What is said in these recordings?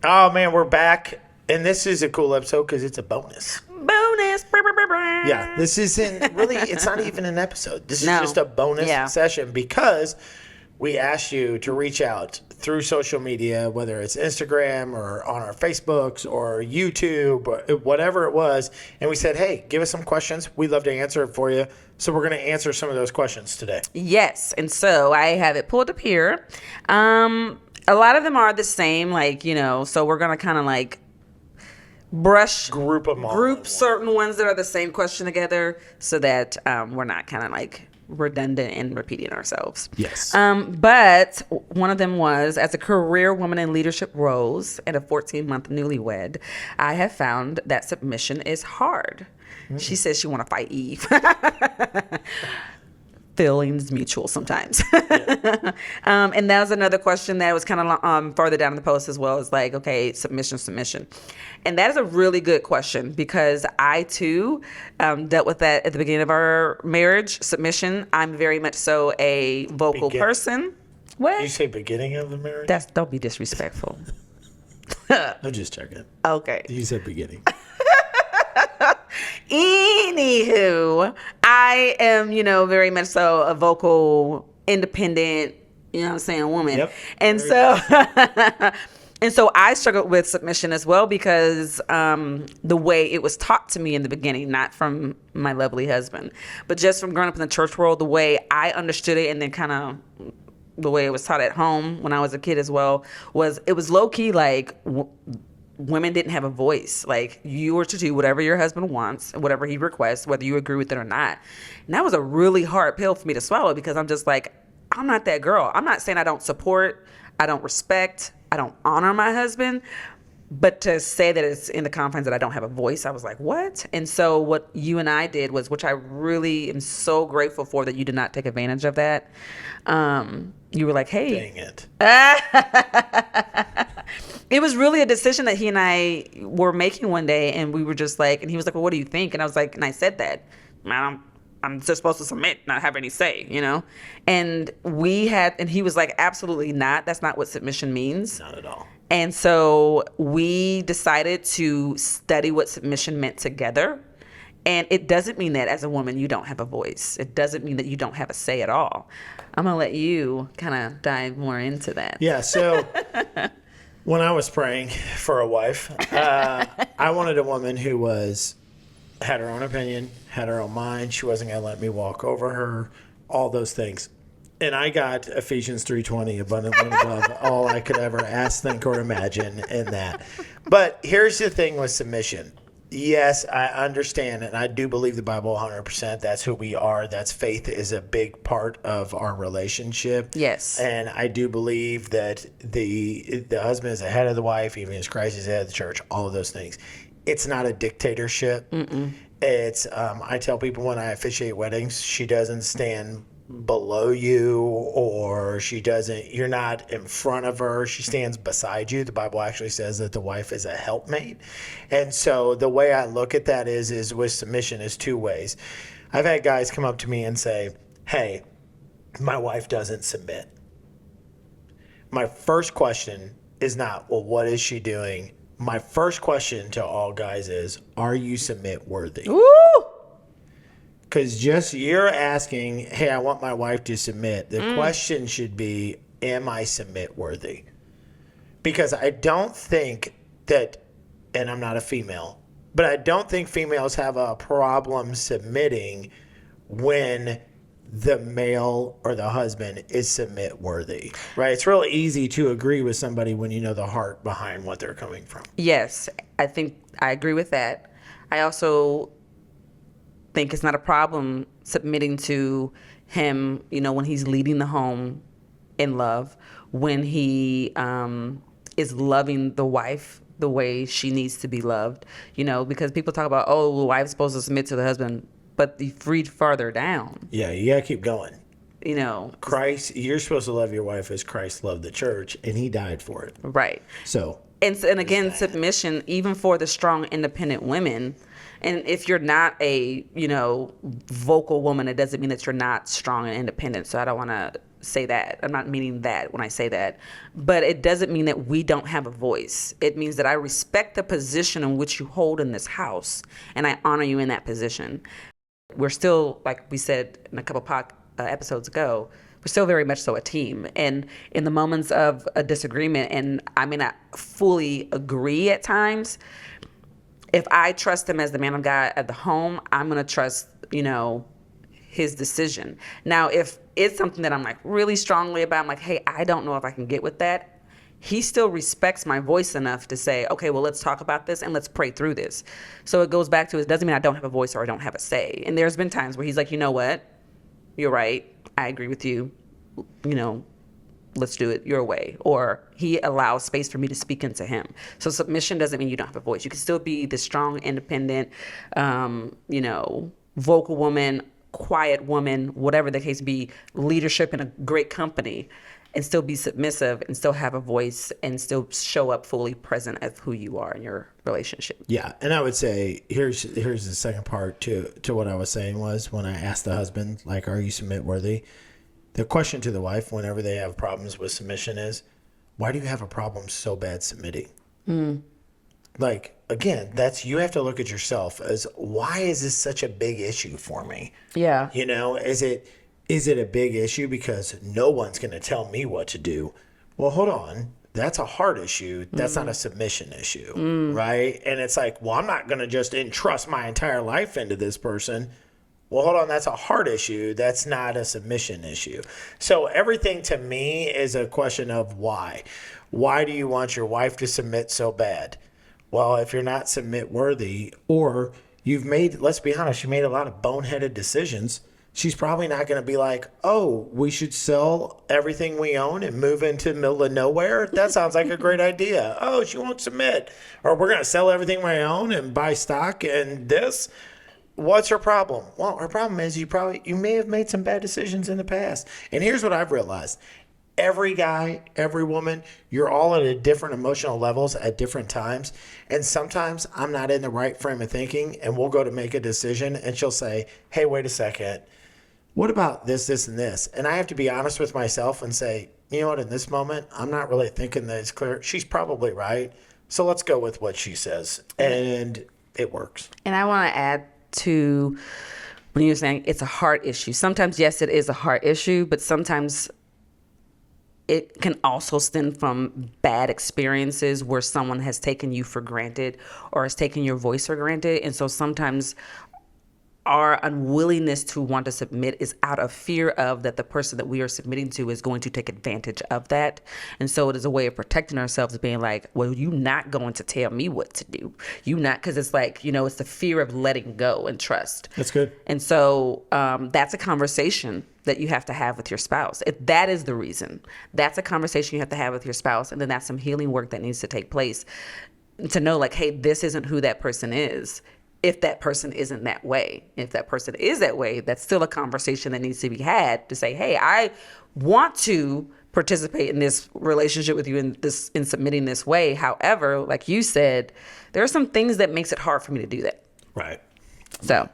Oh, man, we're back. And this is a cool episode because it's a bonus. Bonus. Yeah, this isn't really, it's not even an episode. This is just a bonus session because we asked you to reach out through social media, whether it's Instagram or on our Facebooks or YouTube or whatever it was. And we said, hey, give us some questions. We'd love to answer it for you. So we're going to answer some of those questions today. Yes. And so I have it pulled up here. A lot of them are the same, so we're going to kind of group certain ones that are the same question together so that we're not kind of redundant and repeating ourselves. Yes. But one of them was, as a career woman in leadership roles and a 14-month newlywed, I have found that submission is hard. Mm-hmm. She says she want to fight Eve. Feelings mutual sometimes. Yeah. And that was another question that was kind of further down in the post as well. Is okay, submission. And that is a really good question because I too dealt with that at the beginning of our marriage. Submission. I'm very much so a vocal person. What? Did you say beginning of the marriage? Don't be disrespectful. I'm just checking. Okay. You said beginning. Anywho, I am, very much so a vocal, independent, woman. Yep. And so I struggled with submission as well because the way it was taught to me in the beginning, not from my lovely husband, but just from growing up in the church world, the way I understood it and then kind of the way it was taught at home when I was a kid as well, it was low-key women didn't have a voice. You were to do whatever your husband wants, whatever he requests, whether you agree with it or not. And that was a really hard pill for me to swallow because I'm just I'm not that girl. I'm not saying I don't support, I don't respect, I don't honor my husband, but to say that it's in the confines that I don't have a voice, I was like, what? And so what you and I did was, which I really am so grateful for that you did not take advantage of that. You were like, hey. Dang it. It was really a decision that he and I were making one day, and we were just and he was like, well, what do you think? And I was like, and I said that, I'm just supposed to submit, not have any say, And and he was like, absolutely not. That's not what submission means. Not at all. And so we decided to study what submission meant together. And it doesn't mean that as a woman, you don't have a voice. It doesn't mean that you don't have a say at all. I'm going to let you kind of dive more into that. Yeah. So when I was praying for a wife, I wanted a woman who had her own opinion, had her own mind. She wasn't going to let me walk over her, all those things. And I got Ephesians 3:20, abundantly above all I could ever ask, think, or imagine in that. But here's the thing with submission. Yes, I understand, and I do believe the Bible 100%. That's who we are. That's faith is a big part of our relationship. Yes. And I do believe that the husband is the head of the wife, even as Christ is the head of the church, all of those things. It's not a dictatorship. Mm-mm. It's, I tell people when I officiate weddings, she doesn't stand below you or you're not in front of her. She stands beside you. The Bible actually says that the wife is a helpmate. And so the way I look at that is with submission is two ways. I've had guys come up to me and say, hey, my wife doesn't submit. My first question is not, well, what is she doing? My first question to all guys is, are you submit worthy? Ooh! Because just you're asking, hey, I want my wife to submit. The question should be, am I submit worthy? Because I don't think that, and I'm not a female, but I don't think females have a problem submitting when the male or the husband is submit worthy, right? It's real easy to agree with somebody when you know the heart behind what they're coming from. Yes, I think I agree with that. I also think it's not a problem submitting to him, when he's leading the home in love, when he is loving the wife the way she needs to be loved, because people talk about, the wife's supposed to submit to the husband, but the read farther down. Yeah, you got to keep going. Christ, you're supposed to love your wife as Christ loved the church, and he died for it. Right. So. And again, submission, even for the strong, independent women. And if you're not a, vocal woman, it doesn't mean that you're not strong and independent. So I don't want to say that. I'm not meaning that when I say that. But it doesn't mean that we don't have a voice. It means that I respect the position in which you hold in this house, and I honor you in that position. We're still, like we said in a couple episodes ago, we're still very much so a team. And in the moments of a disagreement, and I may not fully agree at times, if I trust him as the man of God at the home, I'm going to trust, his decision. Now, if it's something that I'm like really strongly about, I'm like, hey, I don't know if I can get with that. He still respects my voice enough to say, okay, well, let's talk about this and let's pray through this. So it goes back to, it doesn't mean I don't have a voice or I don't have a say. And there's been times where he's like, you know what? You're right. I agree with you. Let's do it your way. Or he allows space for me to speak into him. So submission doesn't mean you don't have a voice. You can still be the strong, independent, vocal woman, quiet woman, whatever the case be, leadership in a great company, and still be submissive and still have a voice and still show up fully present as who you are in your relationship. Yeah. And I would say, here's the second part to what I was saying was when I asked the husband, like, are you submit worthy? The question to the wife whenever they have problems with submission is, why do you have a problem so bad submitting? Like, again, you have to look at yourself as, why is this such a big issue for me? Yeah. Is it a big issue because no one's going to tell me what to do? Well, hold on. That's a heart issue. That's not a submission issue, right? And it's like, well, I'm not going to just entrust my entire life into this person. Well, hold on. That's a heart issue. That's not a submission issue. So everything to me is a question of why. Why do you want your wife to submit so bad? Well, if you're not submit worthy, or let's be honest, you made a lot of boneheaded decisions, she's probably not going to be like, oh, we should sell everything we own and move into the middle of nowhere. That sounds like a great idea. Oh, she won't submit. Or we're going to sell everything we own and buy stock and this. What's her problem? Well, her problem is you may have made some bad decisions in the past. And here's what I've realized. Every guy, every woman, you're all at different emotional levels at different times. And sometimes I'm not in the right frame of thinking and we'll go to make a decision and she'll say, hey, wait a second. What about this, this, and this? And I have to be honest with myself and say, you know what, in this moment, I'm not really thinking that it's clear. She's probably right. So let's go with what she says. And it works. And I want to add to when you're saying it's a heart issue. Sometimes, yes, it is a heart issue, but sometimes it can also stem from bad experiences where someone has taken you for granted or has taken your voice for granted. And so sometimes our unwillingness to want to submit is out of fear of that the person that we are submitting to is going to take advantage of that. And so it is a way of protecting ourselves, being like, well, you're not going to tell me what to do. You not, because it's like, it's the fear of letting go and trust. That's good. And so that's a conversation that you have to have with your spouse. If that is the reason, that's a conversation you have to have with your spouse. And then that's some healing work that needs to take place to know like, hey, this isn't who that person is. If that person isn't that way, if that person is that way, that's still a conversation that needs to be had to say, hey, I want to participate in this relationship with you in submitting this way. However, like you said, there are some things that makes it hard for me to do that. Right. So,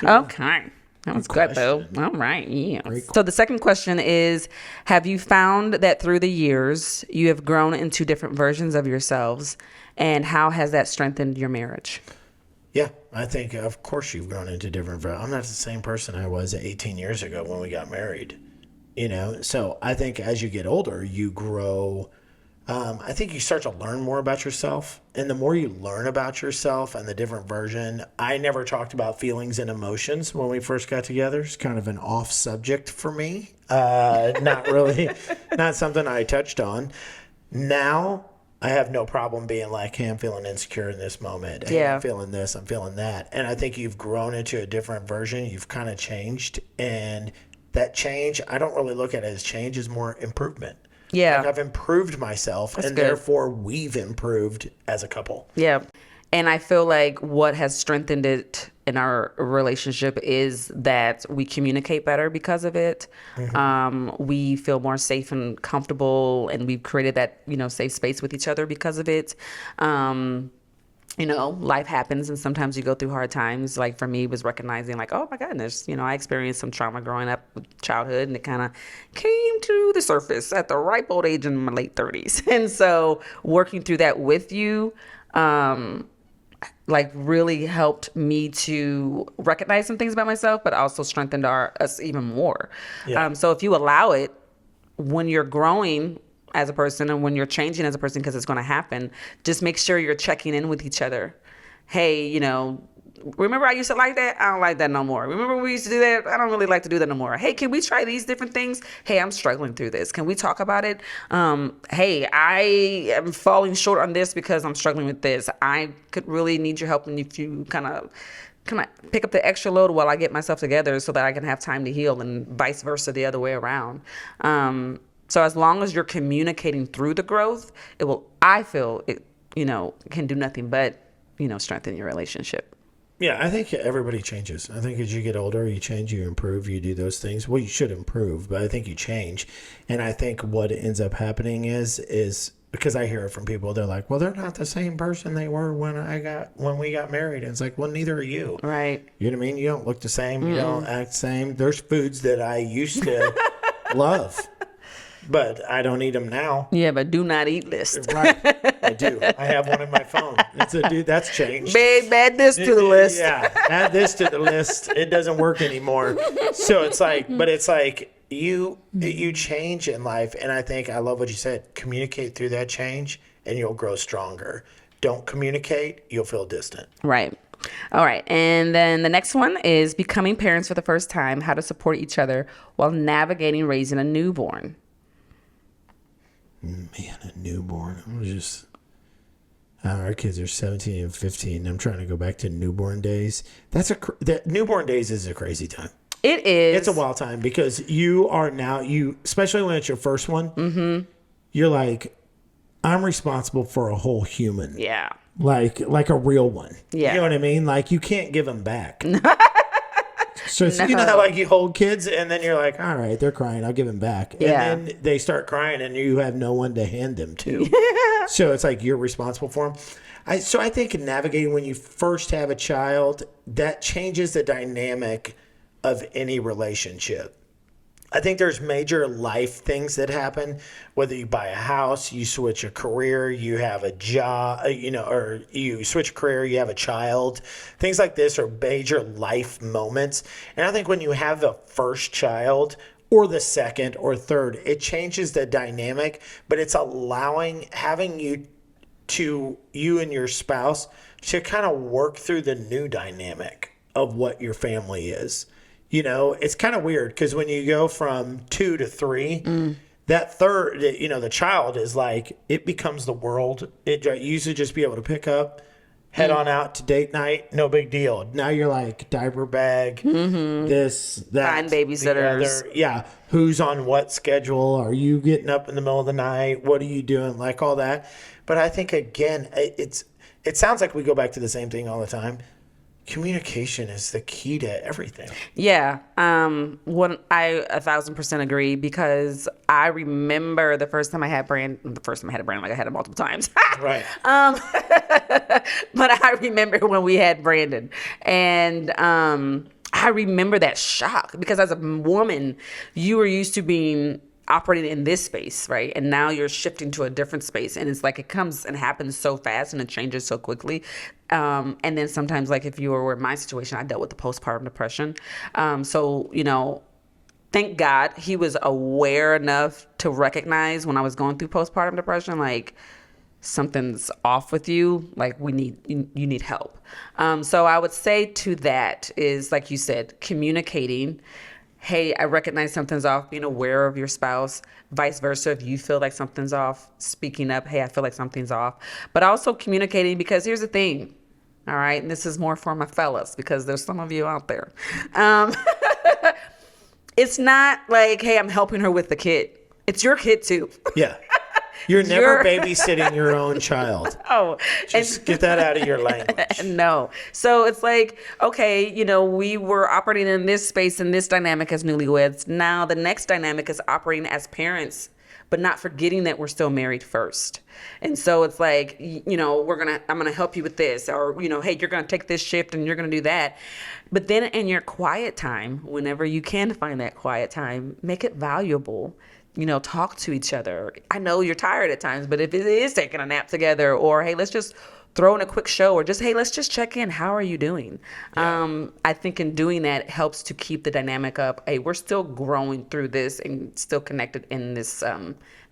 okay. That was good, though. All right. Yeah. So the second question is, have you found that through the years you have grown into different versions of yourselves, and how has that strengthened your marriage? Yeah, I think, of course, you've grown into different. I'm not the same person I was 18 years ago when we got married, So I think as you get older, you grow. I think you start to learn more about yourself. And the more you learn about yourself and the different version, I never talked about feelings and emotions when we first got together. It's kind of an off subject for me. Not really, not something I touched on. Now, I have no problem being like, hey, I'm feeling insecure in this moment. Hey, I'm feeling this, I'm feeling that. And I think you've grown into a different version. You've kind of changed. And that change, I don't really look at it as change, as more improvement. Yeah. Like I've improved myself, and therefore we've improved as a couple. Yeah. And I feel like what has strengthened it in our relationship is that we communicate better because of it. Mm-hmm. We feel more safe and comfortable, and we've created that, safe space with each other because of it. And life happens and sometimes you go through hard times. Like for me, it was recognizing like, oh my goodness, I experienced some trauma growing up with childhood, and it kind of came to the surface at the ripe old age in my late 30s. And so working through that with you, like really helped me to recognize some things about myself, but also strengthened us even more. Yeah. So if you allow it, when you're growing as a person and when you're changing as a person, because it's going to happen, just make sure you're checking in with each other. Hey, remember I used to like that? I don't like that no more. Remember we used to do that? I don't really like to do that no more. Hey, can we try these different things? Hey, I'm struggling through this. Can we talk about it? Hey, I am falling short on this because I'm struggling with this. I could really need your help, and if you kind of pick up the extra load while I get myself together so that I can have time to heal, and vice versa the other way around. So as long as you're communicating through the growth, I feel it, can do nothing but, strengthen your relationship. Yeah, I think everybody changes. I think as you get older, you change, you improve, you do those things. Well, you should improve, but I think you change. And I think what ends up happening is because I hear it from people, they're like, well, they're not the same person they were when we got married. And it's like, well, neither are you. Right. You know what I mean? You don't look the same. You don't act the same. There's foods that I used to love, but I don't eat them now. Yeah, but do not eat list. Right. I do. I have one in my phone. That's changed. Babe, add this to the list. Yeah, add this to the list. It doesn't work anymore. So it's like you change in life, and I think I love what you said. Communicate through that change, and you'll grow stronger. Don't communicate, you'll feel distant. Right. All right. And then the next one is becoming parents for the first time, how to support each other while navigating raising a newborn. Man, a newborn. Our kids are 17 and 15. I'm trying to go back to newborn days. Newborn days is a crazy time. It is. It's a wild time because you are now, especially when it's your first one, you're like, I'm responsible for a whole human. Yeah. Like a real one. Yeah. You know what I mean? Like you can't give them back. So you know how like you hold kids and then you're like, all right, they're crying, I'll give them back. Yeah. And then they start crying and you have no one to hand them to. So it's like you're responsible for them. So I think navigating when you first have a child, that changes the dynamic of any relationship. I think there's major life things that happen, whether you buy a house, you switch a career, you have a job, or you switch a career, you have a child. Things like this are major life moments. And I think when you have the first child or the second or third, it changes the dynamic, but it's having you and your spouse to kind of work through the new dynamic of what your family is. It's kind of weird because when you go from 2 to 3, that third, the child is like, it becomes the world. It used to just be able to pick up, head on out to date night, no big deal. Now you're like diaper bag, this, that. Find babysitters. Yeah. Who's on what schedule? Are you getting up in the middle of the night? What are you doing? Like all that. But I think, again, it sounds like we go back to the same thing all the time. Communication is the key to everything. Yeah. I 1,000% agree because I remember the first time I had Brandon, like I had him multiple times. Right. But I remember when we had Brandon and, I remember that shock because as a woman, you were used to being operating in this space, right? And now you're shifting to a different space. And it's like it comes and happens so fast and it changes so quickly. And then sometimes, like if you were in my situation, I dealt with the postpartum depression. So, thank God he was aware enough to recognize when I was going through postpartum depression, like something's off with you, like you need help. So I would say to that is, like you said, communicating. Hey, I recognize something's off, being aware of your spouse, vice versa. If you feel like something's off, speaking up, hey, I feel like something's off. But also communicating, because here's the thing, all right? And this is more for my fellas, because there's some of you out there. It's not like, hey, I'm helping her with the kid. It's your kid too. Yeah. You're never babysitting your own child. Oh, just get that out of your language. No. So it's like, okay, we were operating in this space and this dynamic as newlyweds. Now the next dynamic is operating as parents, but not forgetting that we're still married first. And so it's like, I'm going to help you with this, or, hey, you're going to take this shift and you're going to do that. But then in your quiet time, whenever you can find that quiet time, make it valuable. Talk to each other. I know you're tired at times, but if it is taking a nap together, or, hey, let's just throw in a quick show, or just, hey, let's just check in. How are you doing? Yeah. I think in doing that helps to keep the dynamic up. Hey, we're still growing through this and still connected in this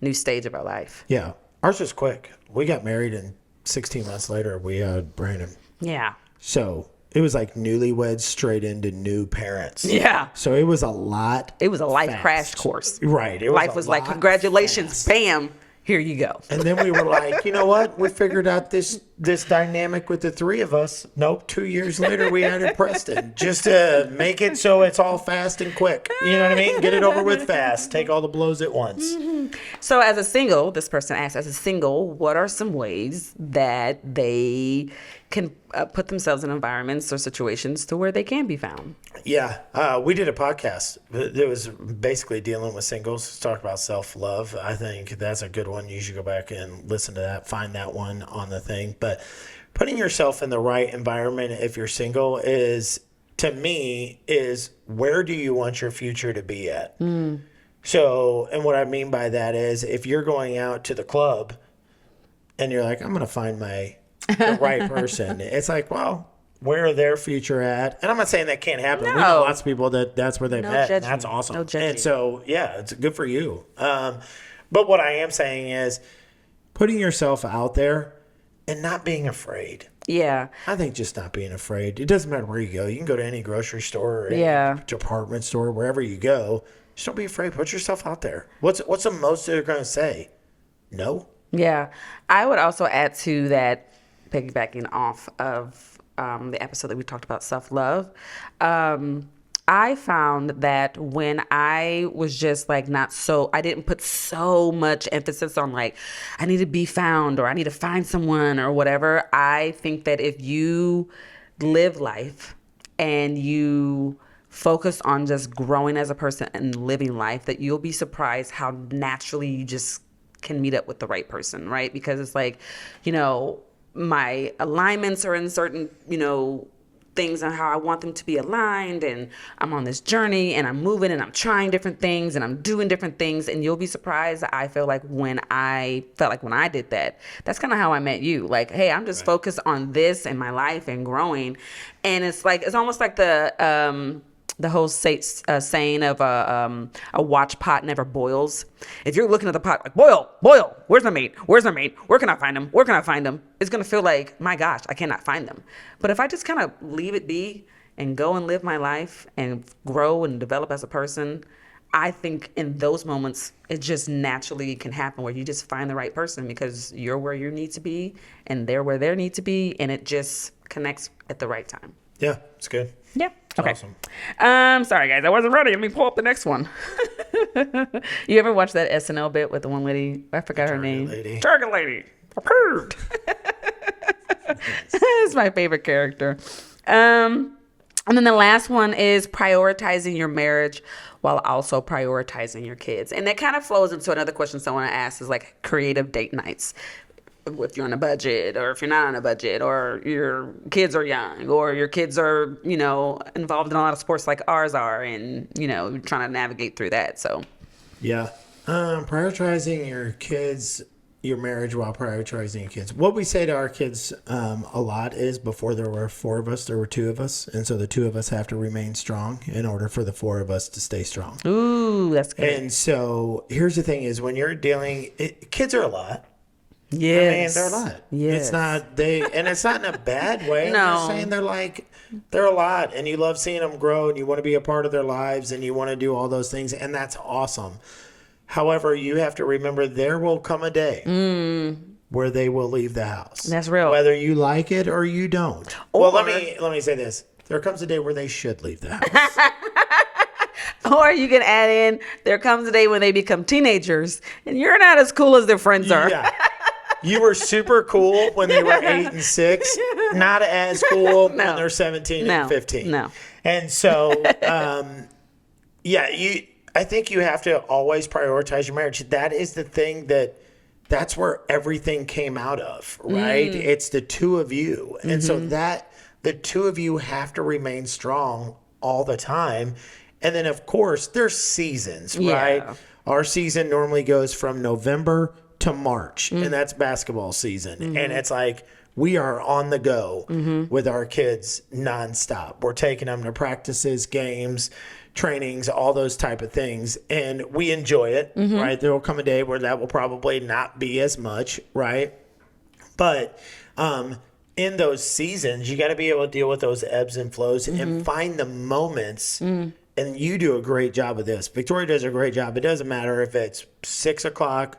new stage of our life. Yeah. Ours was quick. We got married, and 16 months later, we had Brandon. Yeah. So it was like newlyweds straight into new parents. Yeah. So it was a lot. It was a life fast. Crash course. Right. Life was like, congratulations, fast. Bam. Here you go. And then we were like, you know what? We figured out this dynamic with the three of us. Nope. 2 years later, we added Preston just to make it so it's all fast and quick. You know what I mean? Get it over with fast. Take all the blows at once. Mm-hmm. So as a single, this person asked, as a single, what are some ways that they can put themselves in environments or situations to where they can be found? Yeah. We did a podcast. It was basically dealing with singles, talk about self-love. I think that's a good one. You should go back and listen to that, find that one on the thing. But putting yourself in the right environment if you're single is, to me, is where do you want your future to be at? Mm. So, and what I mean by that is if you're going out to the club and you're like, I'm going to find the right person. It's like, well, where are their future at? And I'm not saying that can't happen. No. We know lots of people that's where they met. And that's awesome. No judging. And so, yeah, it's good for you. But what I am saying is putting yourself out there and not being afraid. Yeah. I think just not being afraid. It doesn't matter where you go. You can go to any grocery store or any department store, wherever you go. Just don't be afraid. Put yourself out there. What's the most they're going to say? No? Yeah. I would also add to that, piggybacking off of the episode that we talked about self-love, I found that when I was just like I didn't put so much emphasis on like, I need to be found or I need to find someone or whatever. I think that if you live life and you focus on just growing as a person and living life, that you'll be surprised how naturally you just can meet up with the right person, right? Because it's like, my alignments are in certain, things on how I want them to be aligned, and I'm on this journey and I'm moving and I'm trying different things and I'm doing different things, and you'll be surprised. I felt like when I did that, that's kind of how I met you. Like, hey, I'm just focused on this in my life and growing. And it's almost like the whole saying of a watch pot never boils. If you're looking at the pot like, boil, where's my mate? Where can I find him? It's going to feel like, my gosh, I cannot find them. But if I just kind of leave it be and go and live my life and grow and develop as a person, I think in those moments, it just naturally can happen where you just find the right person because you're where you need to be and they're where they need to be, and it just connects at the right time. Yeah, it's good. Yeah. It's okay. Awesome. Sorry guys, I wasn't ready. Let me pull up the next one. You ever watch that SNL bit with the one lady? I forgot her name. Target lady. Approved. It's my favorite character. And then the last one is prioritizing your marriage while also prioritizing your kids. And that kind of flows into another question someone asked, is like creative date nights. If you're on a budget, or if you're not on a budget, or your kids are young, or your kids are, involved in a lot of sports like ours are, and, you're trying to navigate through that. So, yeah. Prioritizing your kids, your marriage while prioritizing your kids. What we say to our kids a lot is, before there were 4 of us, there were 2 of us. And so the 2 of us have to remain strong in order for the 4 of us to stay strong. Ooh, that's good. And so here's the thing is, when you're kids are a lot. Yes. I mean, they're a lot. Yes. It's not in a bad way. No. I'm just saying they're a lot, and you love seeing them grow, and you want to be a part of their lives, and you want to do all those things, and that's awesome. However, you have to remember there will come a day where they will leave the house. That's real. Whether you like it or you don't. Well, let me say this. There comes a day where they should leave the house. Or you can add in, there comes a day when they become teenagers, and you're not as cool as their friends are. Yeah. You were super cool when they were 8 and 6. Not as cool when they're 17 and 15. No. And so, I think you have to always prioritize your marriage. That is the thing that's where everything came out of, right? It's the two of you. And so that the two of you have to remain strong all the time. And then of course there's seasons, right? Our season normally goes from November to March, and that's basketball season. And it's like we are on the go with our kids nonstop. We're taking them to practices, games, trainings, all those type of things, and we enjoy it, right? There will come a day where that will probably not be as much, right? But in those seasons, you got to be able to deal with those ebbs and flows and find the moments. And you do a great job of this. Victoria does a great job. It doesn't matter if it's 6 o'clock,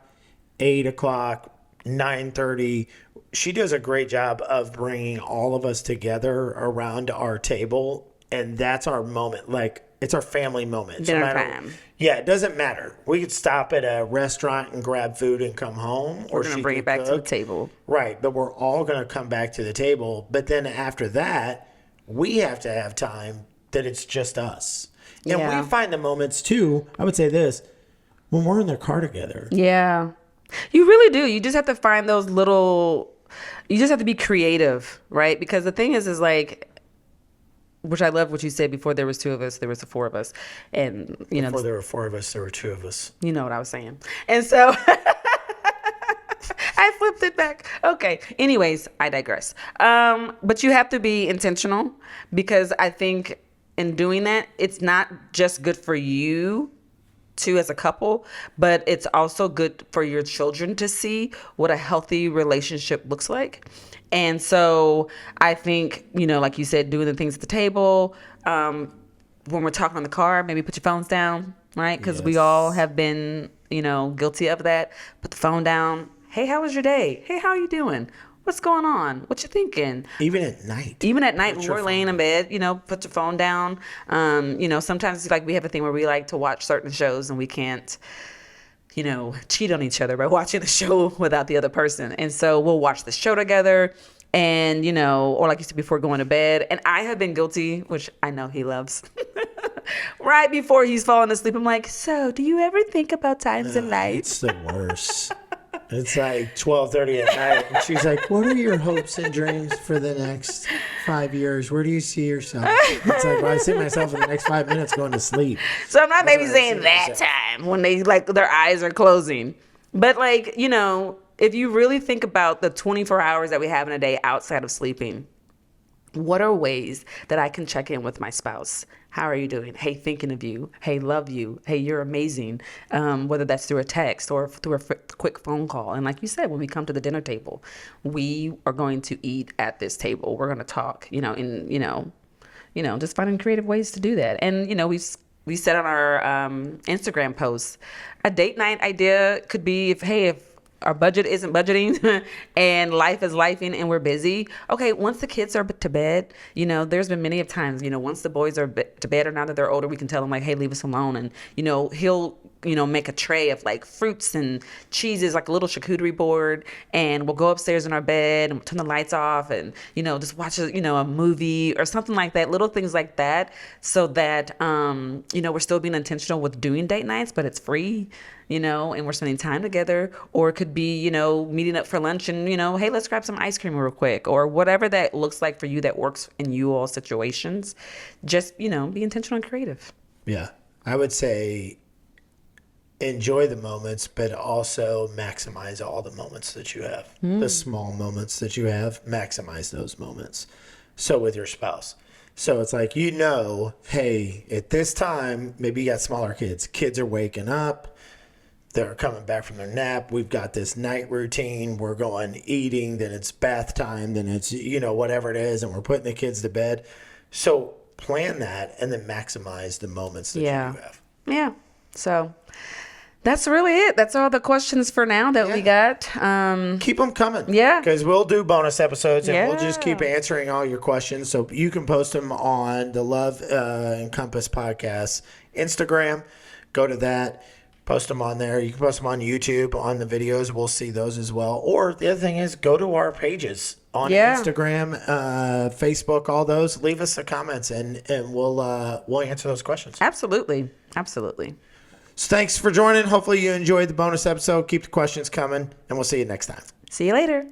8 o'clock, 9:30. She does a great job of bringing all of us together around our table, and that's our moment. Like, it's our family moment. Dinner time. Yeah, it doesn't matter. We could stop at a restaurant and grab food and come home. We're going to bring it back to the table. Right, but we're all going to come back to the table. But then after that, we have to have time that it's just us. And we find the moments, too, I would say this, when we're in the car together. Yeah. You really do. You just have to find those little, you just have to be creative, right? Because the thing is like, which I love what you said, before there was two of us, there was the four of us. And, you know. Before there were four of us, there were two of us. You know what I was saying. And so I flipped it back. Okay. Anyways, I digress. But you have to be intentional, because I think in doing that, it's not just good for you two as a couple, but it's also good for your children to see what a healthy relationship looks like. And so I think, you know, like you said, doing the things at the table, when we're talking in the car, maybe put your phones down, right? Because we all have been, you know, guilty of that. Put the phone down. Hey, how was your day? Hey, how are you doing? What's going on? What you thinking? Even at night when we're laying in bed, you know, put your phone down. You know, sometimes it's like we have a thing where we like to watch certain shows and we can't, you know, cheat on each other by watching the show without the other person. And so we'll watch the show together, and, you know, or like you said, before going to bed. And I have been guilty, which I know he loves. Right before he's falling asleep, I'm like, so do you ever think about times in life? It's the worst. It's like 12:30 at night, and she's like, what are your hopes and dreams for the next 5 years? Where do you see yourself? It's like, well, I see myself in the next 5 minutes going to sleep. So I'm not maybe saying that time when they, like, their eyes are closing. But, like, you know, if you really think about the 24 hours that we have in a day outside of sleeping, what are ways that I can check in with my spouse? How are you doing? Hey, thinking of you. Hey, love you. Hey, you're amazing. Whether that's through a text or through a quick phone call. And like you said, when we come to the dinner table, we are going to eat at this table. We're going to talk, you know, and, you know, just finding creative ways to do that. And, you know, we said on our Instagram posts, a date night idea could be if our budget isn't budgeting and life is lifing and we're busy. Okay, once the kids are to bed, you know, there's been many of times, you know, once the boys are to bed, or now that they're older, we can tell them like, hey, leave us alone. And, you know, he'll, you know, make a tray of like fruits and cheeses, like a little charcuterie board, and we'll go upstairs in our bed and turn the lights off and, you know, just watch a, you know, a movie or something like that, little things like that, so that, you know, we're still being intentional with doing date nights, but it's free, you know, and we're spending time together. Or it could be, you know, meeting up for lunch and, you know, hey, let's grab some ice cream real quick, or whatever that looks like for you that works in you all situations. Just, you know, be intentional and creative. Yeah. I would say enjoy the moments, but also maximize all the moments that you have. The small moments that you have, maximize those moments. So with your spouse. So it's like, you know, hey, at this time, maybe you got smaller kids. Kids are waking up. They're coming back from their nap. We've got this night routine. We're going eating, then it's bath time, then it's, you know, whatever it is, and we're putting the kids to bed. So plan that and then maximize the moments that you have. Yeah. So that's really it. That's all the questions for now that we got. Keep them coming. Yeah. Because we'll do bonus episodes and we'll just keep answering all your questions. So you can post them on the Love Encompassed Podcast Instagram. Go to that. Post them on there. You can post them on YouTube, on the videos. We'll see those as well. Or the other thing is, go to our pages on Instagram, Facebook, all those. Leave us the comments, and we'll answer those questions. Absolutely. Absolutely. So thanks for joining. Hopefully you enjoyed the bonus episode. Keep the questions coming, and we'll see you next time. See you later.